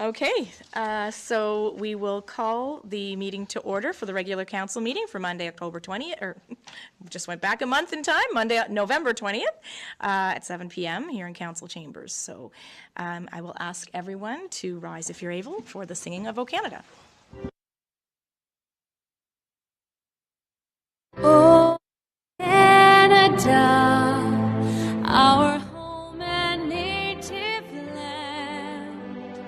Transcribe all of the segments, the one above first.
Okay, so we will call the meeting to order for the regular council meeting for Monday, October 20th, or just went back a month in time, Monday, November 20th, at 7 p.m. here in council chambers. So I will ask everyone to rise if you're able for the singing of O Canada. O Canada, our home and native land,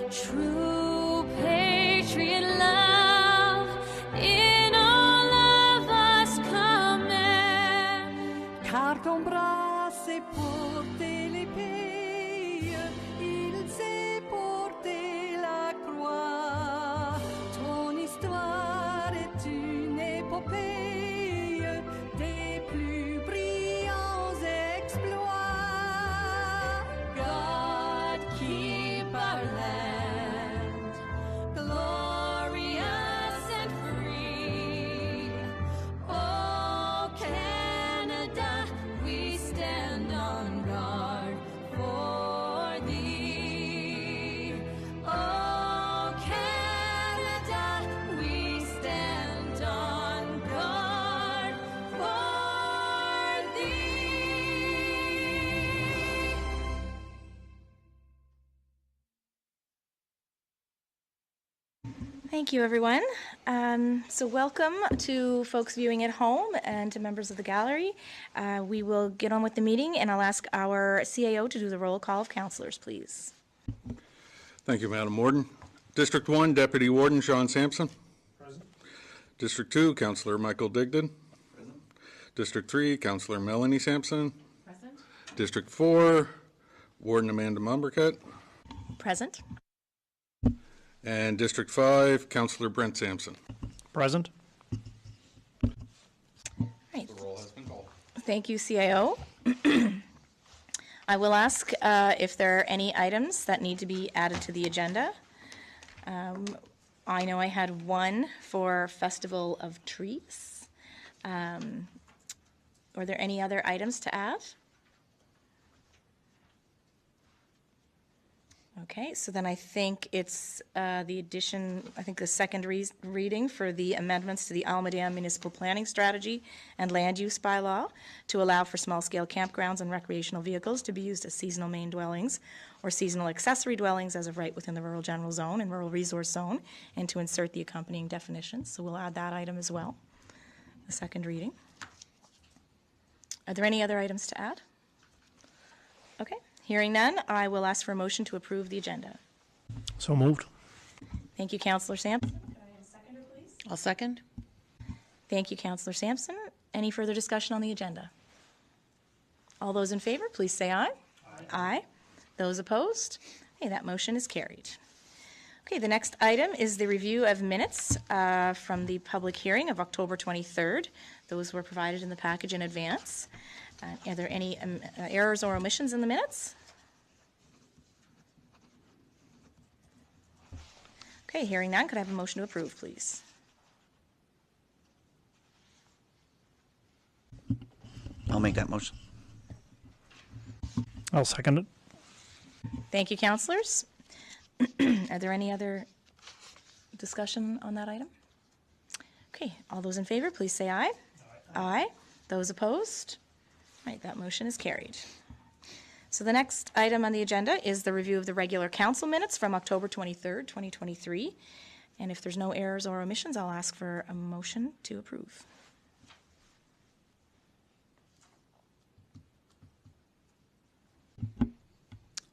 true patriot love in all of us command. Car ton bras sait porter l'épée, il sait porter la croix. Ton histoire est une épopée des plus brillants exploits. God keep our land glorious and free. Oh, Canada, we stand on guard for thee. Oh, Canada, we stand on guard for thee. Thank you, everyone. So welcome to folks viewing at home and to members of the gallery. We will get on with the meeting, and I'll ask our CAO to do the roll call of councillors, please. Thank you, Madam Warden. District 1, Deputy Warden Sean Sampson. Present. District 2, Councillor Michael Digdon. Present. District 3, Councillor Melanie Sampson. Present. District 4, Warden Amanda Mumbercut. Present. And District 5, Councillor Brent Sampson. Present. Right. The roll has been called. Thank you, CAO. I will ask if there are any items that need to be added to the agenda. I know I had one for Festival of Trees. Were there any other items to add? Okay, so then I think it's the addition, I think the second reading for the amendments to the Almaden Municipal Planning Strategy and Land Use Bylaw to allow for small-scale campgrounds and recreational vehicles to be used as seasonal main dwellings or seasonal accessory dwellings as of right within the Rural General Zone and Rural Resource Zone, and to insert the accompanying definitions. So we'll add that item as well, the second reading. Are there any other items to add? Okay. Hearing none, I will ask for a motion to approve the agenda. So moved. Thank you, Councillor Sampson. Can I have a seconder, please? I'll second. Thank you, Councillor Sampson. Any further discussion on the agenda? All those in favor, please say aye. Aye. Those opposed? Okay, that motion is carried. Okay, the next item is the review of minutes from the public hearing of October 23rd. Those were provided in the package in advance. Are there any errors or omissions in the minutes? Okay, hearing none, could I have a motion to approve, please? I'll make that motion. I'll second it. Thank you, councillors. Are there any other discussion on that item? Okay, all those in favor, please say aye. Aye. Those opposed? All right, that motion is carried. So the next item on the agenda is the review of the regular council minutes from October 23rd, 2023. And if there's no errors or omissions, I'll ask for a motion to approve.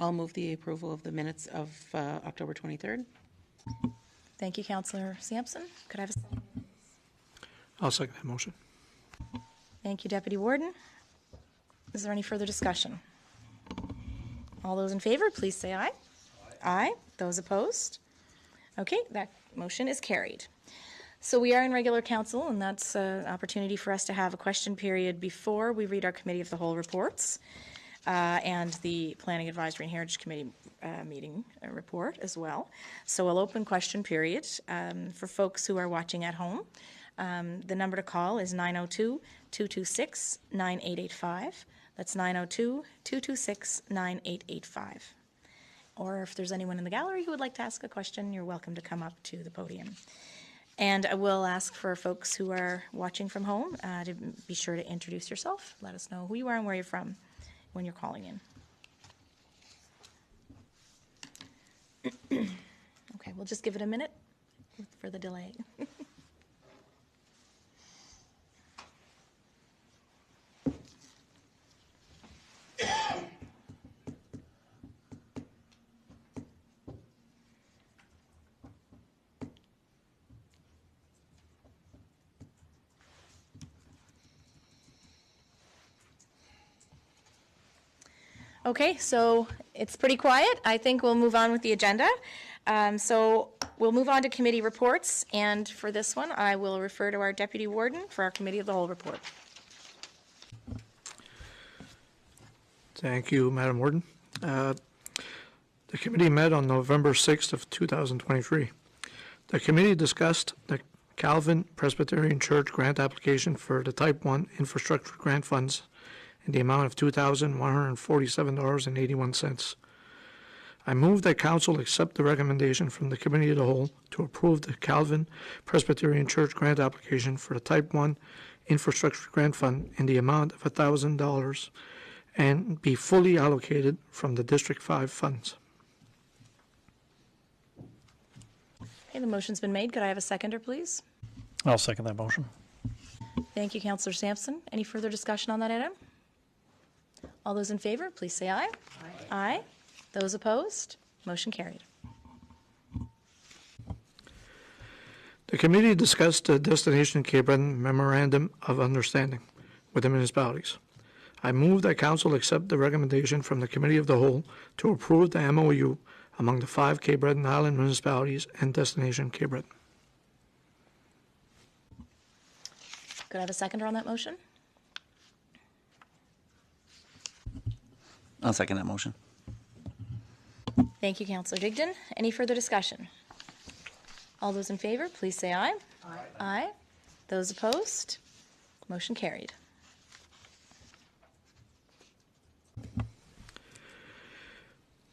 I'll move the approval of the minutes of October 23rd. Thank you, Councillor Sampson. Could I have a second? I'll second that motion. Thank you, Deputy Warden. Is there any further discussion? All those in favor, please say aye. Aye. Those opposed? Okay, that motion is carried. So we are in regular council, and that's an opportunity for us to have a question period before we read our Committee of the Whole reports and the Planning Advisory and Heritage Committee meeting report as well. So we'll open question period for folks who are watching at home. The number to call is 902-226-9885. That's 902-226-9885. or if there's anyone in the gallery who would like to ask a question, you're welcome to come up to the podium. And I will ask for folks who are watching from home to be sure to introduce yourself. Let us know who you are and where you're from when you're calling in. Okay, we'll just give it a minute for the delay. Okay, so it's pretty quiet. I think we'll move on with the agenda. So we'll move on to committee reports, and for this one, I will refer to our Deputy Warden for our Committee of the Whole report. Thank you, Madam Warden. The committee met on November 6th of 2023. The committee discussed the Calvin Presbyterian Church grant application for the Type 1 infrastructure grant funds in the amount of $2,147.81. I move that Council accept the recommendation from the Committee of the Whole to approve the Calvin Presbyterian Church grant application for the Type 1 infrastructure grant fund in the amount of $1,000 and be fully allocated from the District 5 funds. Okay, the motion's been made. Could I have a seconder, please? I'll second that motion. Thank you, Councillor Sampson. Any further discussion on that item? All those in favor, please say aye. Aye. Aye. Those opposed? Motion carried. The committee discussed the Destination Cape Breton Memorandum of Understanding with the municipalities. I move that Council accept the recommendation from the Committee of the Whole to approve the MOU among the 5 Cape Breton Island municipalities and Destination Cape Breton. Could I have a seconder on that motion? I'll second that motion. Thank you, Councillor Digdon. Any further discussion? All those in favor, please say aye. Aye. Aye. Those opposed? Motion carried.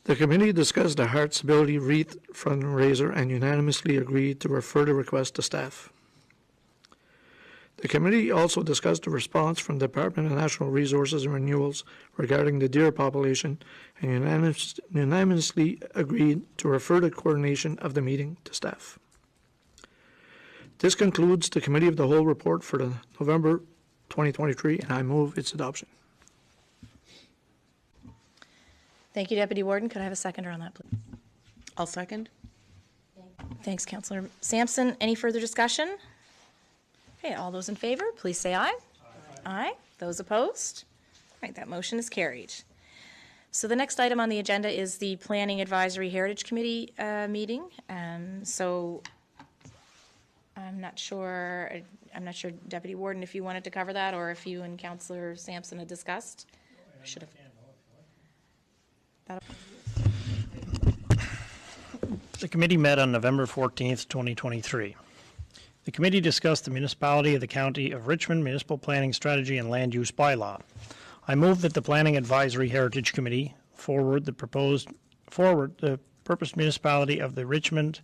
The committee discussed the Hearts Ability Wreath fundraiser and unanimously agreed to refer the request to staff. The committee also discussed the response from the Department of Natural Resources and Renewals regarding the deer population and unanimously agreed to refer the coordination of the meeting to staff. This concludes the Committee of the Whole report for the November 2023, and I move its adoption. Thank you, Deputy Warden. Could I have a seconder on that, please? I'll second. Thanks, Councillor Sampson. Any further discussion? Okay, all those in favor, please say aye. Aye. Those opposed? All right, that motion is carried. So the next item on the agenda is the Planning Advisory Heritage Committee meeting. So I'm not sure, Deputy Warden, if you wanted to cover that or if you and Councillor Sampson had discussed. Should have. The committee met on November 14th, 2023. The committee discussed the Municipality of the County of Richmond Municipal Planning Strategy and Land Use Bylaw. I move that the Planning Advisory Heritage Committee forward the proposed municipality of the Richmond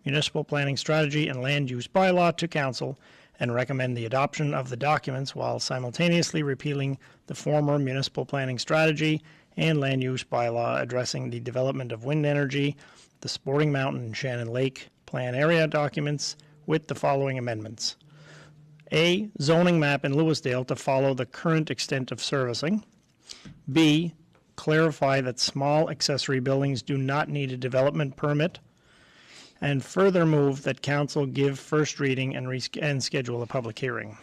Municipal Planning Strategy and Land Use Bylaw to Council and recommend the adoption of the documents while simultaneously repealing the former Municipal Planning Strategy and Land Use Bylaw addressing the development of wind energy, the Sporting Mountain and Shannon Lake Plan Area documents with the following amendments. A, zoning map in Lewisdale to follow the current extent of servicing. B, clarify that small accessory buildings do not need a development permit. And further move that council give first reading and schedule a public hearing.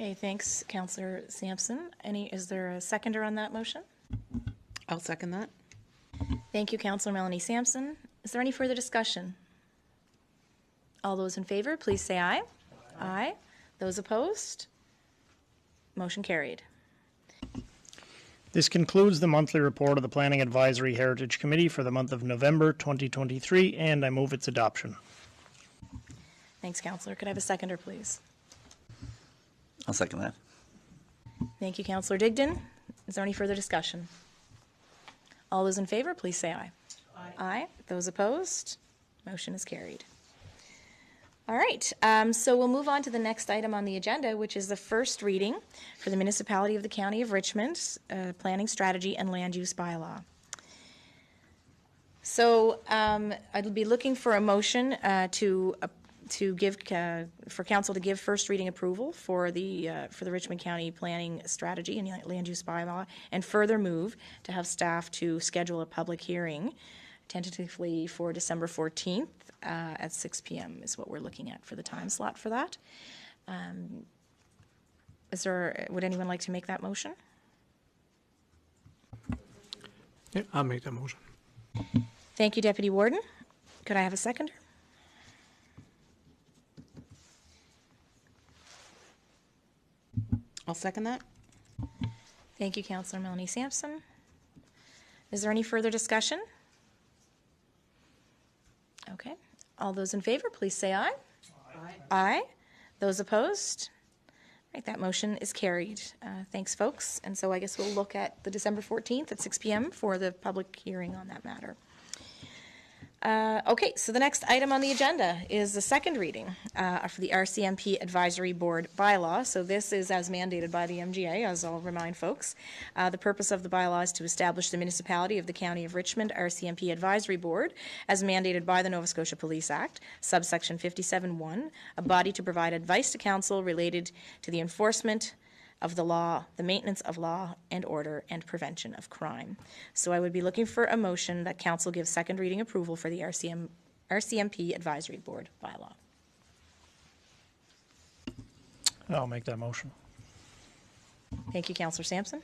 Okay, thanks, Councillor Sampson. Is there a seconder on that motion? I'll second that. Thank you, Councillor Melanie Sampson. Is there any further discussion? All those in favor, please say aye. Aye. Those opposed? Motion carried. This concludes the monthly report of the Planning Advisory Heritage Committee for the month of November 2023, and I move its adoption. Thanks, Councillor. Could I have a seconder, please? I'll second that. Thank you, Councillor Digdon. Is there any further discussion? All those in favor, please say aye. Aye. Aye. Those opposed? Motion is carried. All right, so we'll move on to the next item on the agenda, which is the first reading for the Municipality of the County of Richmond, Planning Strategy and Land Use Bylaw. So I'd be looking for a motion to give for council to give first reading approval for the Richmond County Planning Strategy and Land Use Bylaw, and further move to have staff to schedule a public hearing tentatively for December 14th at 6 p.m. is what we're looking at for the time slot for that. Would anyone like to make that motion? Yeah, I'll make that motion. Thank you, Deputy Warden. Could I have a seconder? I'll second that. Thank you, Councillor Melanie Sampson. Is there any further discussion? Okay. All those in favor, please say aye. Aye. Aye. Those opposed? All right, that motion is carried. Thanks, folks. And so I guess we'll look at the December 14th at 6 p.m. for the public hearing on that matter. Okay, so the next item on the agenda is the second reading for the RCMP Advisory Board bylaw. So this is as mandated by the MGA, as I'll remind folks. The purpose of the bylaw is to establish the Municipality of the County of Richmond RCMP Advisory Board as mandated by the Nova Scotia Police Act, subsection 57(1), a body to provide advice to council related to the enforcement of the law, the maintenance of law and order, and prevention of crime. So I would be looking for a motion that council gives second reading approval for the RCMP Advisory Board bylaw. I'll make that motion. Thank you, Councillor Sampson.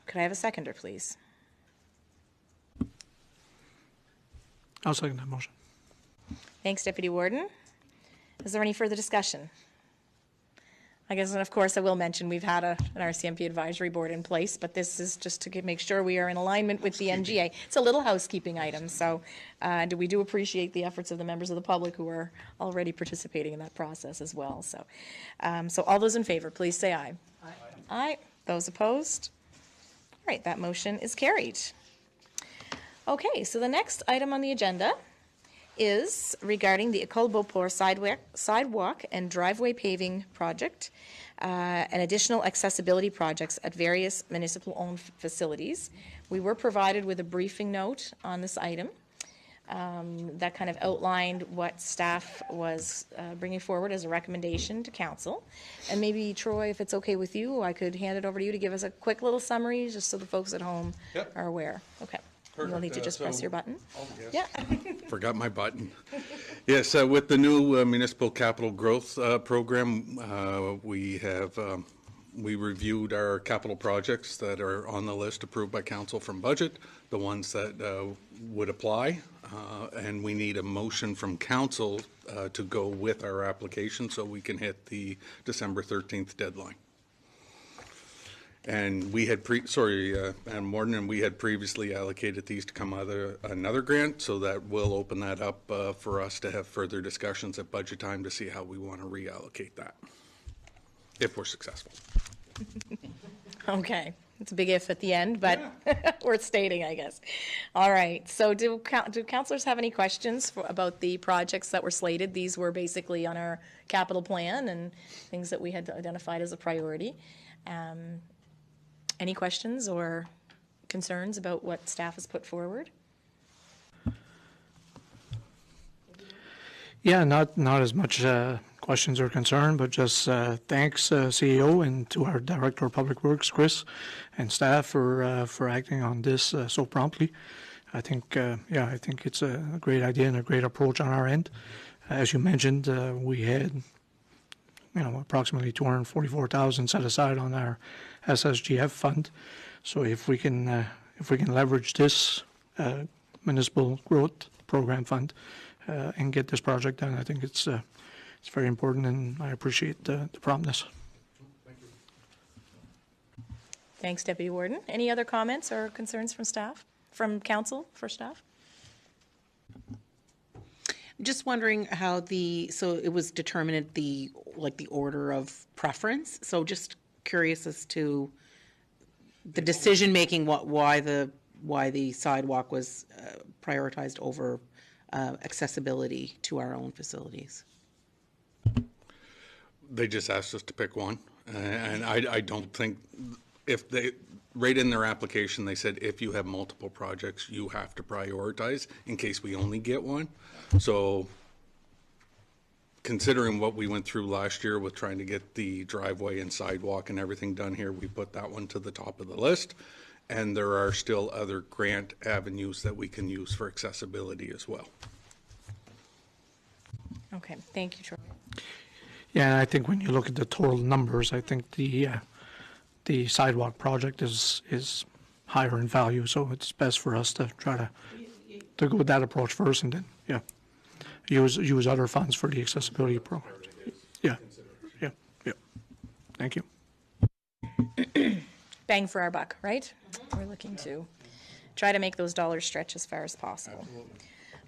Could I have a seconder, please? I'll second that motion. Thanks, Deputy Warden. Is there any further discussion? I guess, and of course, I will mention we've had an RCMP advisory board in place, but this is just to make sure we are in alignment with the MGA. It's a little housekeeping item, so we do appreciate the efforts of the members of the public who are already participating in that process as well. So, so all those in favor, please say aye. Aye. Aye. Those opposed? All right, that motion is carried. Okay, so the next item on the agenda is regarding the École Beauport sidewalk and driveway paving project and additional accessibility projects at various municipal-owned facilities. We were provided with a briefing note on this item that kind of outlined what staff was bringing forward as a recommendation to council. And maybe, Troy, if it's okay with you, I could hand it over to you to give us a quick little summary just so the folks at home are aware. Okay. Perfect. You'll need to just press your button. Yes. Yeah. Forgot my button. Yes, with the new Municipal Capital Growth Program, we reviewed our capital projects that are on the list approved by council from budget, the ones that would apply, and we need a motion from council to go with our application so we can hit the December 13th deadline. And we had Madam Warden, and we had previously allocated these to come out of another grant, so that will open that up for us to have further discussions at budget time to see how we want to reallocate that, if we're successful. Okay, it's a big if at the end, but yeah. Worth stating, I guess. All right, so do councillors have any questions about the projects that were slated? These were basically on our capital plan and things that we had identified as a priority. Any questions or concerns about what staff has put forward? Yeah, not as much questions or concern, but just thanks, CEO, and to our Director of Public Works, Chris, and staff for acting on this so promptly. I think, I think it's a great idea and a great approach on our end. As you mentioned, we had approximately $244,000 set aside on our SSGF fund. So if we can leverage this municipal growth program fund and get this project done, I think it's very important, and I appreciate the promptness. Thank you. Thanks, Deputy Warden. Any other comments or concerns from staff, from council for staff? Just wondering how so it was determined the order of preference. So just curious as to the decision-making, why the sidewalk was prioritized over accessibility to our own facilities. They just asked us to pick one, and I don't think, if they, right in their application, they said if you have multiple projects, you have to prioritize in case we only get one. So considering what we went through last year with trying to get the driveway and sidewalk and everything done here, we put that one to the top of the list. And there are still other grant avenues that we can use for accessibility as well. Okay, thank you, Troy. Yeah, and I think when you look at the total numbers, I think the sidewalk project is higher in value, so it's best for us to try to go with that approach first, and then, yeah, use other funds for the accessibility program. Yeah, yeah, yeah. Thank you. Bang for our buck, right? We're looking to try to make those dollars stretch as far as possible.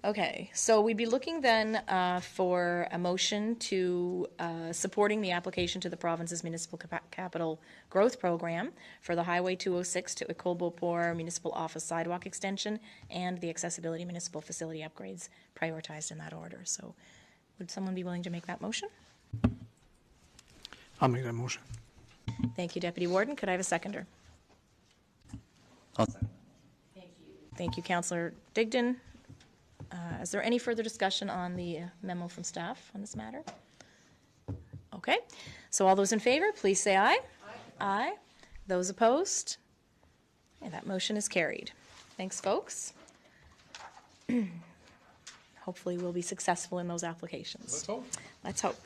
Okay, so we'd be looking then for a motion to supporting the application to the province's municipal capital growth program for the Highway 206 to Ecole-Beauport Municipal Office Sidewalk Extension and the Accessibility Municipal Facility Upgrades, prioritized in that order. So would someone be willing to make that motion? I'll make that motion. Thank you, Deputy Warden. Could I have a seconder? I'll second. Thank you, Councillor Digdon. Is there any further discussion on the memo from staff on this matter? Okay, so all those in favor, please say aye. Aye. Those opposed? And that motion is carried. Thanks, folks. Hopefully we'll be successful in those applications. Let's hope. Let's hope.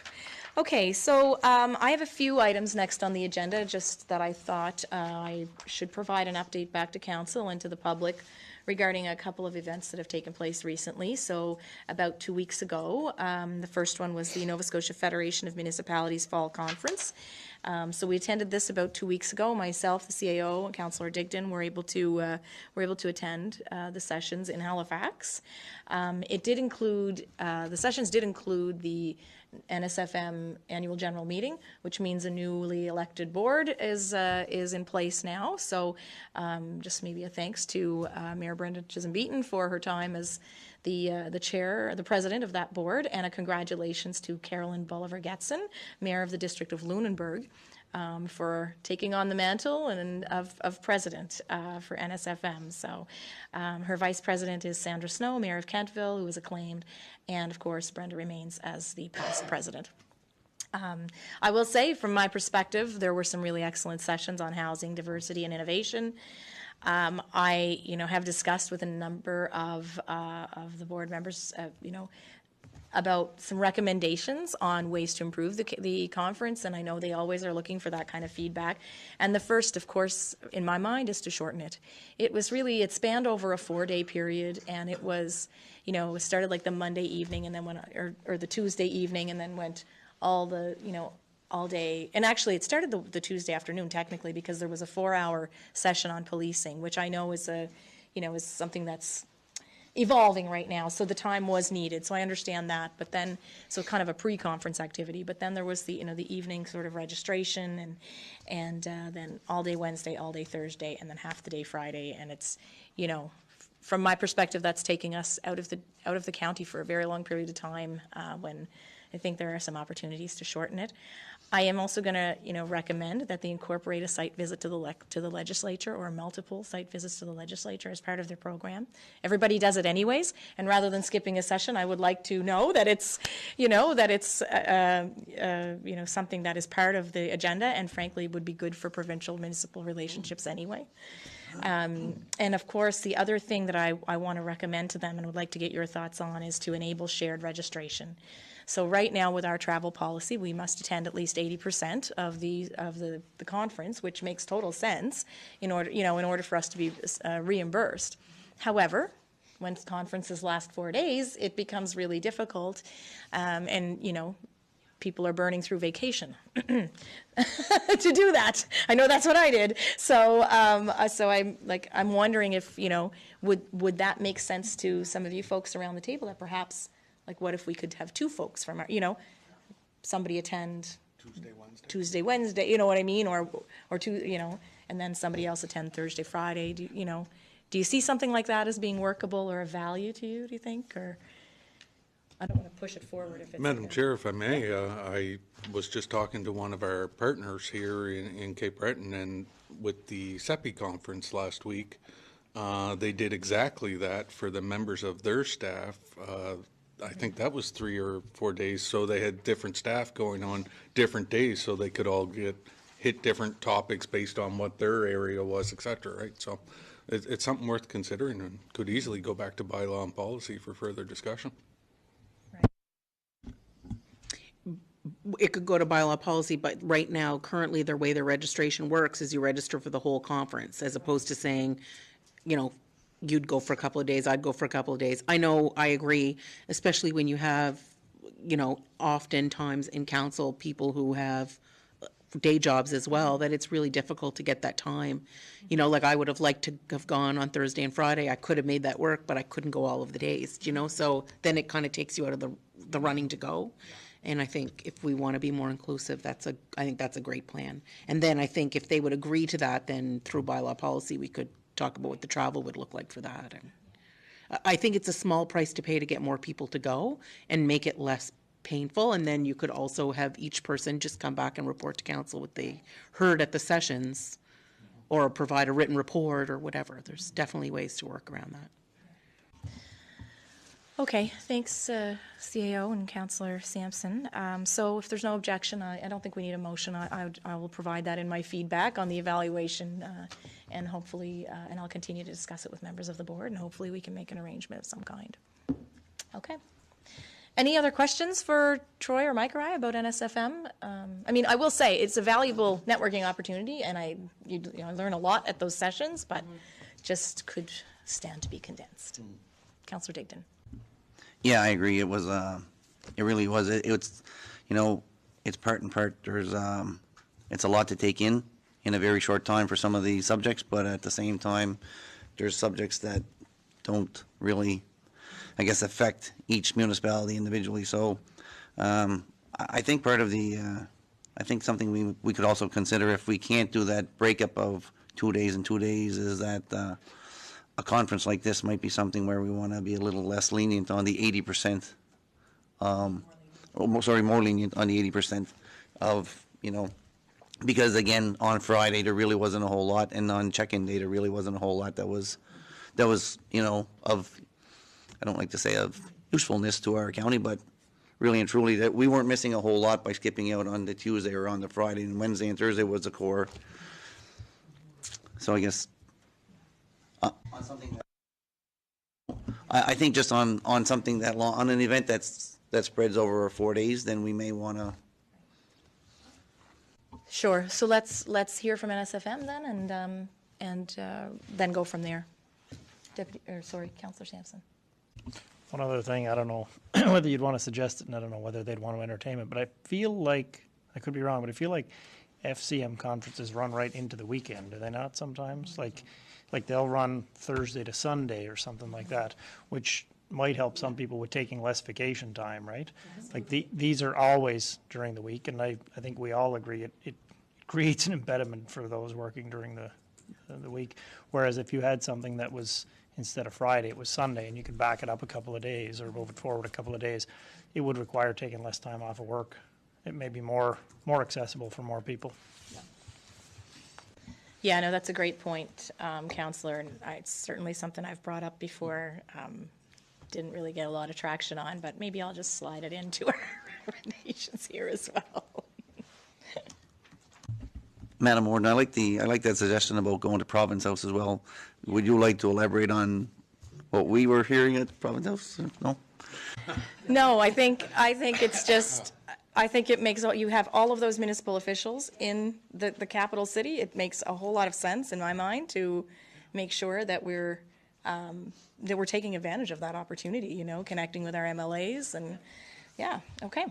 Okay, so I have a few items next on the agenda, just that I thought I should provide an update back to council and to the public regarding a couple of events that have taken place recently. So about 2 weeks ago, the first one was the Nova Scotia Federation of Municipalities Fall Conference. So we attended this about 2 weeks ago. Myself, the CAO, and Councillor Digdon were able to attend the sessions in Halifax. It did include the sessions did include the NSFM annual general meeting, which means a newly elected board is in place now. So just maybe a thanks to Mayor Brenda Chisholm-Beaton for her time as the chair, the president of that board, and a congratulations to Carolyn Bolivar-Getson, Mayor of the District of Lunenburg, for taking on the mantle and of president for NSFM. So her vice president is Sandra Snow, Mayor of Kentville, who was acclaimed, and of course Brenda remains as the past president. I will say, from my perspective, there were some really excellent sessions on housing, diversity, and innovation. I, have discussed with a number of the board members, about some recommendations on ways to improve the conference, and I know they always are looking for that kind of feedback. And the first, of course, in my mind, is to shorten it. It spanned over a 4-day period, and it was, it started like the Monday evening, and then or the Tuesday evening, and then went all day. And actually, it started the Tuesday afternoon, technically, because there was a 4-hour session on policing, which I know is is something that's evolving right now, so the time was needed, so I understand that. But then, so kind of a pre-conference activity, but then there was the the evening sort of registration, and then all day Wednesday, all day Thursday, and then half the day Friday. And it's, from my perspective, that's taking us out of the county for a very long period of time, when I think there are some opportunities to shorten it. I am also going to, recommend that they incorporate a site visit to the legislature, or multiple site visits to the legislature as part of their program. Everybody does it anyways, and rather than skipping a session, I would like to know that it's, something that is part of the agenda, and frankly would be good for provincial municipal relationships anyway. And of course, the other thing that I want to recommend to them and would like to get your thoughts on is to enable shared registration. So right now, with our travel policy, we must attend at least 80% of the conference, which makes total sense in order for us to be reimbursed. However, when conferences last 4 days, it becomes really difficult, and people are burning through vacation to do that. I know that's what I did. So I'm wondering if would that make sense to some of you folks around the table, that perhaps, like, what if we could have 2 folks from our, somebody attend Tuesday, Wednesday, you know what I mean? Or or two, and then somebody else attend Thursday, Friday, do you see something like that as being workable or of value to you, do you think, or? I don't want to push it forward if it's. Madam Chair, if I may, I was just talking to one of our partners here in Cape Breton, and with the CEPI conference last week, they did exactly that for the members of their staff. I think that was 3 or 4 days, so they had different staff going on different days, so they could all hit different topics based on what their area was, et cetera, right? So it's something worth considering, and could easily go back to bylaw and policy for further discussion. It could go to bylaw policy, but right now, currently, the way the registration works is you register for the whole conference, as opposed to saying, you'd go for a couple of days, I'd go for a couple of days. I know, I agree, especially when you have, oftentimes in council, people who have day jobs as well, that it's really difficult to get that time. Like I would have liked to have gone on Thursday and Friday. I could have made that work, but I couldn't go all of the days, so then it kind of takes you out of the running to go. And I think if we want to be more inclusive, I think that's a great plan. And then I think if they would agree to that, then through bylaw policy, we could talk about what the travel would look like for that. And I think it's a small price to pay to get more people to go and make it less painful. And then you could also have each person just come back and report to council what they heard at the sessions, or provide a written report or whatever. There's definitely ways to work around that. Okay, thanks, CAO and Councillor Sampson. So if there's no objection, I don't think we need a motion. I will provide that in my feedback on the evaluation, and hopefully, and I'll continue to discuss it with members of the board, and hopefully we can make an arrangement of some kind. Okay. Any other questions for Troy or Mike or I about NSFM? I will say it's a valuable networking opportunity, and I learn a lot at those sessions, but just could stand to be condensed. Councillor Digdon. Yeah, I agree. It was, it really was. It's, it's part and part. There's, it's a lot to take in a very short time for some of the subjects, but at the same time, there's subjects that don't really, I guess, affect each municipality individually. So, I think part of the, I think something we could also consider, if we can't do that breakup of 2 days and 2 days, is that, a conference like this might be something where we want to be a little less lenient on the 80%, more lenient on the 80% of, because again, on Friday, there really wasn't a whole lot, and on check-in day, there really wasn't a whole lot that was, of, I don't like to say of usefulness to our county, but really and truly that we weren't missing a whole lot by skipping out on the Tuesday or on the Friday, and Wednesday and Thursday was the core. So I guess, on something that, I think just on something that long, on an event that spreads over 4 days, then we may want to. Sure. So let's hear from NSFM then, and then go from there. Councillor Sampson. One other thing, I don't know whether you'd want to suggest it, and I don't know whether they'd want to entertain it, but I feel like, I could be wrong, but I feel like FCM conferences run right into the weekend, do they not sometimes? Like they'll run Thursday to Sunday or something like that, which might help some people with taking less vacation time, right? Like these are always during the week, and I think we all agree it creates an impediment for those working during the week. Whereas if you had something that was, instead of Friday, it was Sunday, and you could back it up a couple of days or move it forward a couple of days, it would require taking less time off of work. It may be more accessible for more people. Yeah, no, that's a great point, Councillor, and it's certainly something I've brought up before. Didn't really get a lot of traction on, but maybe I'll just slide it into our recommendations here as well. Madam Warden, I like that suggestion about going to Province House as well. Would you like to elaborate on what we were hearing at Province House? No? No, I think it's just, I think it makes, you have all of those municipal officials in the capital city. It makes a whole lot of sense in my mind to make sure that we're taking advantage of that opportunity, connecting with our MLAs, and yeah, okay.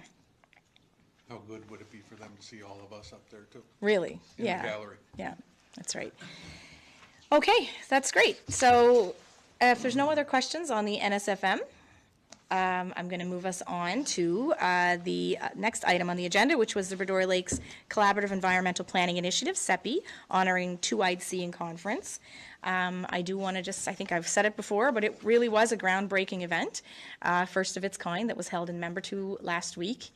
How good would it be for them to see all of us up there too? Really? In Yeah. the gallery. Yeah, that's right. Okay, that's great. So if there's no other questions on the NSFM, I'm going to move us on to the next item on the agenda, which was the Bredoy Lakes Collaborative Environmental Planning Initiative, CEPI, honoring Two-Eyed Seeing Conference. I do want to just, I think I've said it before, but it really was a groundbreaking event, first of its kind, that was held in Membertou last week.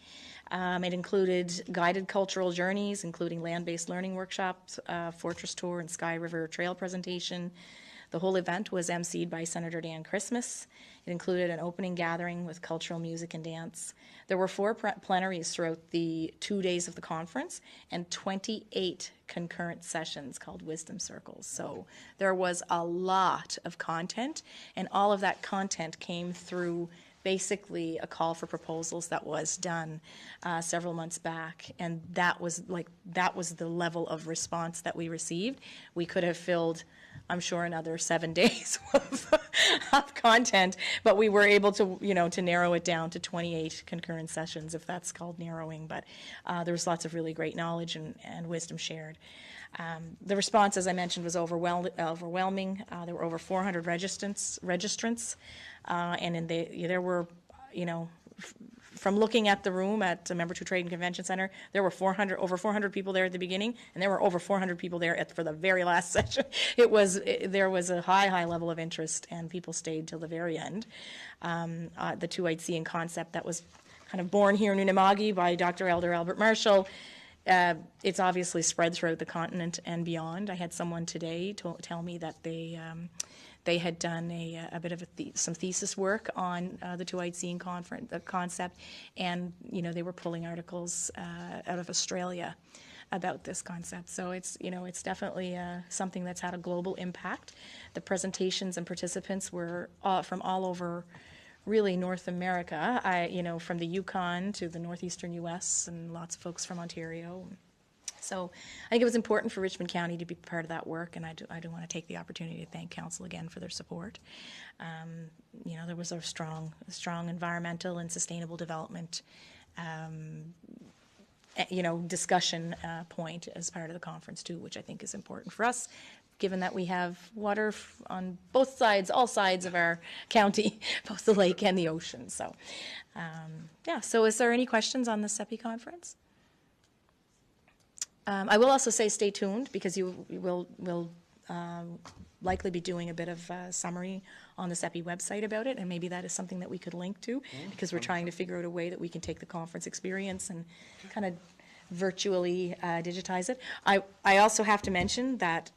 It included guided cultural journeys, including land-based learning workshops, fortress tour, and Sky River Trail presentation. The whole event was emceed by Senator Dan Christmas. It included an opening gathering with cultural music and dance. There were 4 plenaries throughout the 2 days of the conference and 28 concurrent sessions called Wisdom Circles. So there was a lot of content, and all of that content came through basically a call for proposals that was done several months back, and that was the level of response that we received. We could have filled, I'm sure, another 7 days of content, but we were able to, to narrow it down to 28 concurrent sessions, if that's called narrowing. But there was lots of really great knowledge and wisdom shared. The response, as I mentioned, was overwhelming. There were over 400 registrants, and there were, from looking at the room at the Membertou Trade and Convention Center, there were over 400 people there at the beginning, and there were over 400 people there for the very last session. There was a high level of interest, and people stayed till the very end. The Two-Eyed Seeing concept that was kind of born here in Unama'ki by Dr. Elder Albert Marshall. It's obviously spread throughout the continent and beyond. I had someone today tell me that they had done a bit of some thesis work on the Two-Eyed Seeing concept, and they were pulling articles out of Australia about this concept. So it's definitely something that's had a global impact. The presentations and participants were from all over, really, North America, from the Yukon to the northeastern U.S. and lots of folks from Ontario. So I think it was important for Richmond County to be part of that work, and I do want to take the opportunity to thank Council again for their support. There was a strong environmental and sustainable development discussion point as part of the conference too, which I think is important for us, given that we have water on both sides, all sides of our county, both the lake and the ocean. So, so is there any questions on the CEPI conference? I will also say stay tuned, because you will likely be doing a bit of summary on the CEPI website about it, and maybe that is something that we could link to, because we're trying to figure out a way that we can take the conference experience and kind of virtually digitize it. I also have to mention that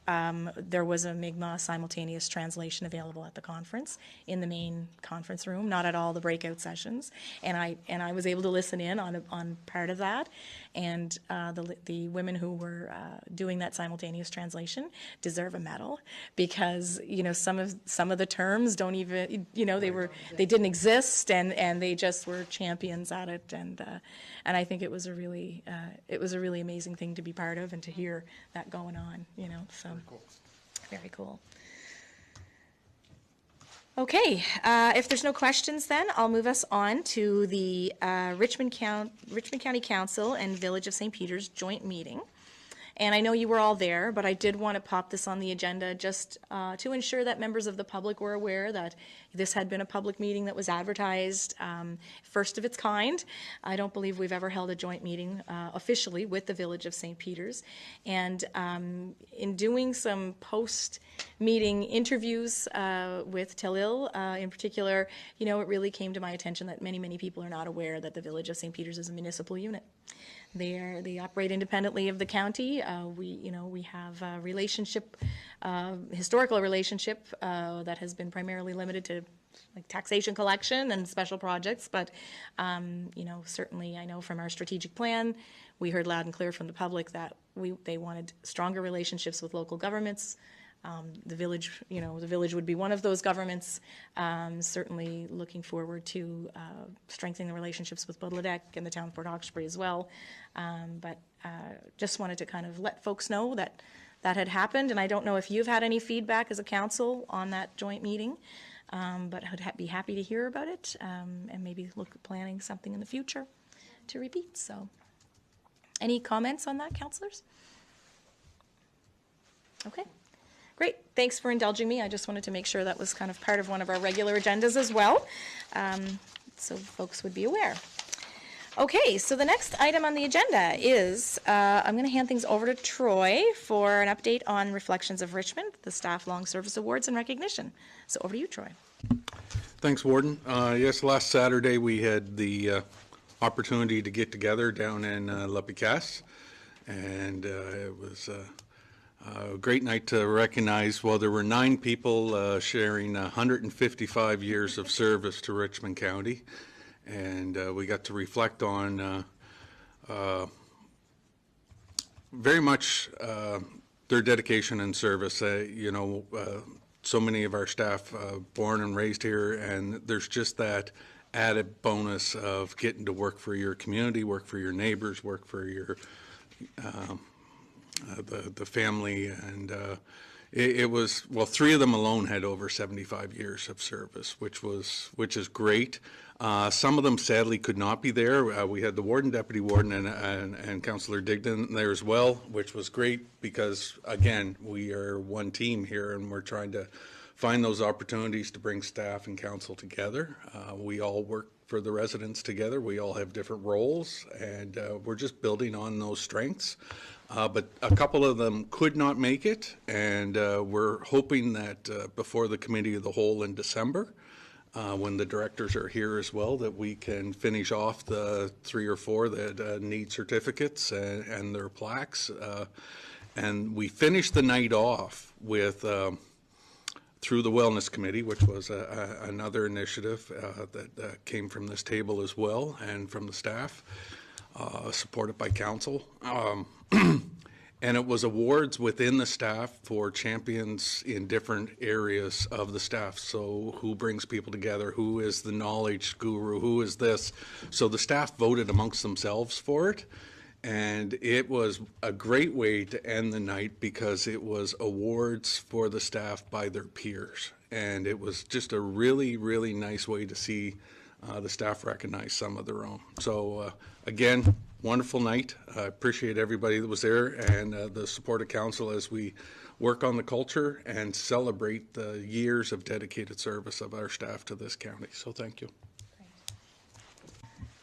there was a Mi'kmaq simultaneous translation available at the conference in the main conference room, not at all the breakout sessions, and I was able to listen in on part of that, and the women who were doing that simultaneous translation deserve a medal, because some of the terms don't even they didn't exist, and they just were champions at it, and I think it was a really amazing thing to be part of and to hear that going on, so very cool. Okay, if there's no questions, then I'll move us on to the Richmond County Council and Village of St. Peter's joint meeting. And I know you were all there, but I did want to pop this on the agenda just to ensure that members of the public were aware that this had been a public meeting that was advertised, first of its kind. I don't believe we've ever held a joint meeting officially with the Village of St. Peter's. And in doing some post-meeting interviews with Talil in particular, it really came to my attention that many people are not aware that the Village of St. Peter's is a municipal unit. They operate independently of the county. We have a relationship, historical relationship that has been primarily limited to taxation collection and special projects. But certainly I know from our strategic plan, we heard loud and clear from the public that they wanted stronger relationships with local governments. The village would be one of those governments. Certainly looking forward to strengthening the relationships with Bodledek and the town of Port Hawkesbury as well. But just wanted to kind of let folks know that had happened, and I don't know if you've had any feedback as a council on that joint meeting, but I'd be happy to hear about it, and maybe look at planning something in the future to repeat. So, any comments on that, councillors? Okay. Great, thanks for indulging me. I just wanted to make sure that was kind of part of one of our regular agendas as well. so folks would be aware. Okay, so the next item on the agenda is, I'm going to hand things over to Troy for an update on Reflections of Richmond, the Staff Long Service Awards and Recognition. So over to you, Troy. Thanks, Warden. Yes, last Saturday we had the opportunity to get together down in La Picasse, and it was a great night to recognize, well, there were 9 people sharing 155 years of service to Richmond County, and we got to reflect on very much their dedication and service. So many of our staff born and raised here, and there's just that added bonus of getting to work for your community, work for your neighbors, work for your the family, and it was, well, 3 of them alone had over 75 years of service, which is great. Some of them sadly could not be there. We had the warden, deputy warden, and Councillor Digdon there as well, which was great because, again, we are one team here and we're trying to find those opportunities to bring staff and council together. We all work for the residents together. We all have different roles, and we're just building on those strengths. But a couple of them could not make it, and we're hoping that before the Committee of the Whole in December, when the directors are here as well, that we can finish off the 3 or 4 that need certificates and their plaques. And we finished the night off with, through the Wellness Committee, which was another initiative that came from this table as well and from the staff, supported by council. And it was awards within the staff for champions in different areas of the staff. So who brings people together, who is the knowledge guru, who is this. So the staff voted amongst themselves for it. And it was a great way to end the night because it was awards for the staff by their peers. And it was just a really, really nice way to see the staff recognize some of their own. So again, wonderful night. I appreciate everybody that was there and the support of council as we work on the culture and celebrate the years of dedicated service of our staff to this county. So thank you.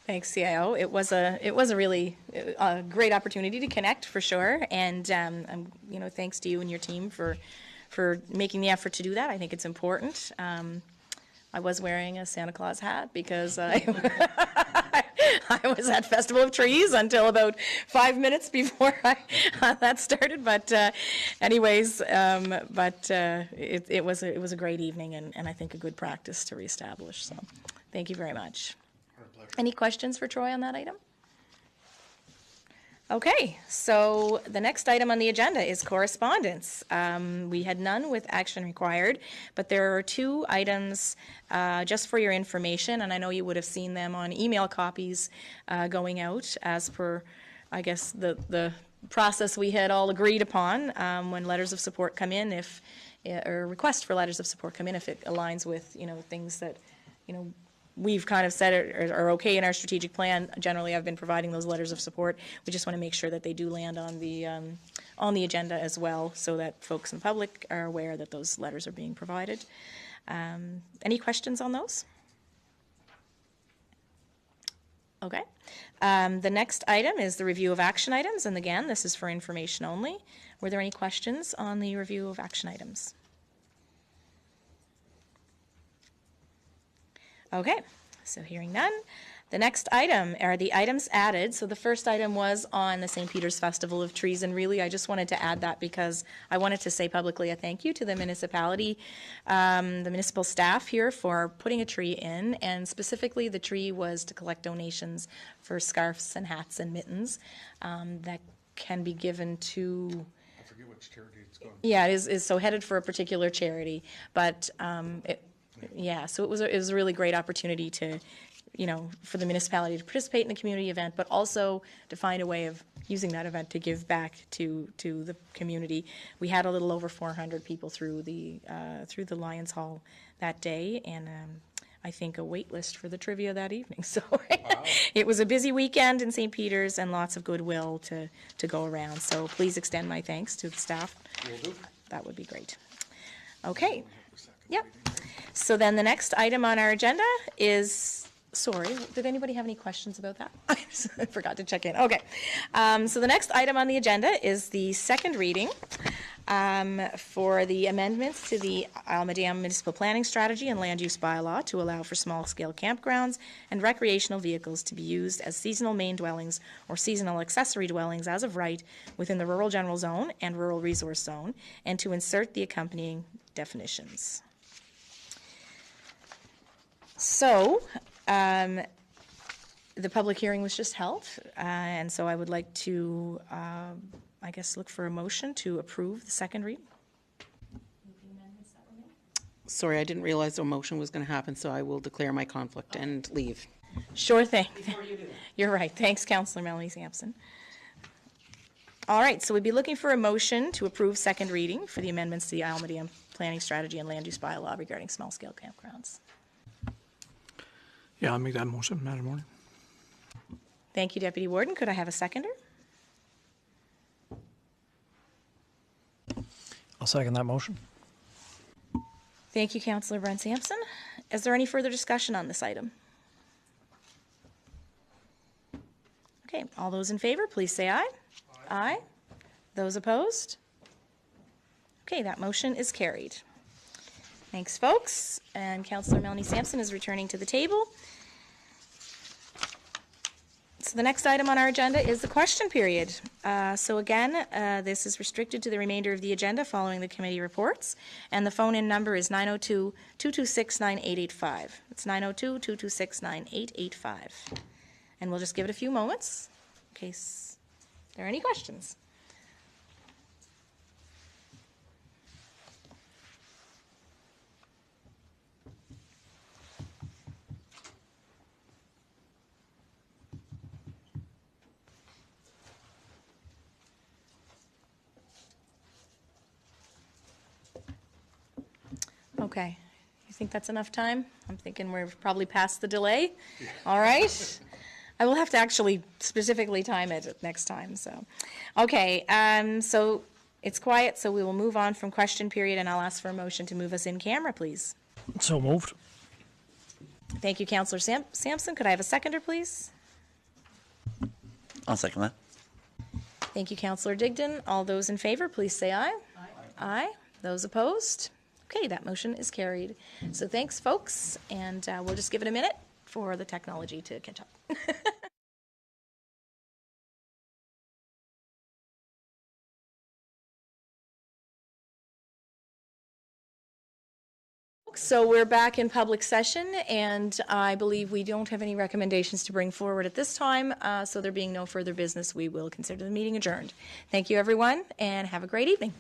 Thanks, CIO. It was a really great opportunity to connect for sure, and thanks to you and your team for making the effort to do that. I think it's important. I was wearing a Santa Claus hat because I was at Festival of Trees until about 5 minutes before that started. But anyways, it was a great evening and I think a good practice to reestablish. So thank you very much. Any questions for Troy on that item? Okay, so the next item on the agenda is correspondence. We had none with action required, but there are 2 items just for your information, and I know you would have seen them on email copies going out as per, I guess, the process we had all agreed upon when letters of support come in, or requests for letters of support come in, if it aligns with, things that, we've kind of said are okay in our strategic plan. Generally, I've been providing those letters of support. We just want to make sure that they do land on the agenda as well, so that folks in the public are aware that those letters are being provided. Any questions on those? Okay. The next item is the review of action items, and again, this is for information only. Were there any questions on the review of action items? Okay, so hearing none. The next item are the items added. So the first item was on the St. Peter's Festival of Trees, and really I just wanted to add that because I wanted to say publicly a thank you to the municipality, the municipal staff here for putting a tree in, and specifically the tree was to collect donations for scarves and hats and mittens that can be given to... I forget which charity it's going to. Yeah, it is so headed for a particular charity, but yeah, so it was a really great opportunity to, for the municipality to participate in the community event, but also to find a way of using that event to give back to the community. We had a little over 400 people through the Lions Hall that day, and I think a wait list for the trivia that evening. So wow. It was a busy weekend in St. Peter's and lots of goodwill to go around. So please extend my thanks to the staff. Will do. That would be great. Okay. Yep. So then the next item on our agenda is Sorry, did anybody have any questions about that? I forgot to check in. Okay. So the next item on the agenda is the second reading for the amendments to the Alma Dam Municipal Planning Strategy and Land Use Bylaw to allow for small-scale campgrounds and recreational vehicles to be used as seasonal main dwellings or seasonal accessory dwellings as of right within the rural general zone and rural resource zone, and to insert the accompanying definitions. So, the public hearing was just held, and so I would like to, I guess, look for a motion to approve the second read. Sorry, I didn't realize the motion was going to happen, so I will declare my conflict and leave. Sure thing. Before you do. You're right. Thanks, Councillor Melanie Sampson. All right, so we'd be looking for a motion to approve second reading for the amendments to the Alma Dam Planning Strategy and Land Use Bylaw regarding small-scale campgrounds. Yeah, I'll make that motion, Madam Warden. Thank you, Deputy Warden. Could I have a seconder? I'll second that motion. Thank you, Councillor Brent Sampson. Is there any further discussion on this item? Okay, all those in favor, please say aye. Aye. Those opposed? Okay, that motion is carried. Thanks, folks. And Councillor Melanie Sampson is returning to the table. So the next item on our agenda is the question period. So again, this is restricted to the remainder of the agenda following the committee reports. And the phone-in number is 902-226-9885. It's 902-226-9885. And we'll just give it a few moments in case there are any questions. Okay. You think that's enough time? I'm thinking we're probably past the delay. All right. I will have to actually specifically time it next time. So, okay. So it's quiet, so we will move on from question period, and I'll ask for a motion to move us in camera, please. So moved. Thank you, Councillor Sampson. Could I have a seconder, please? I'll second that. Thank you, Councillor Digdon. All those in favor, please say aye. Aye. Aye. Those opposed? Okay, that motion is carried. So thanks, folks, and we'll just give it a minute for the technology to catch up. So we're back in public session, and I believe we don't have any recommendations to bring forward at this time. So there being no further business, we will consider the meeting adjourned. Thank you, everyone, and have a great evening.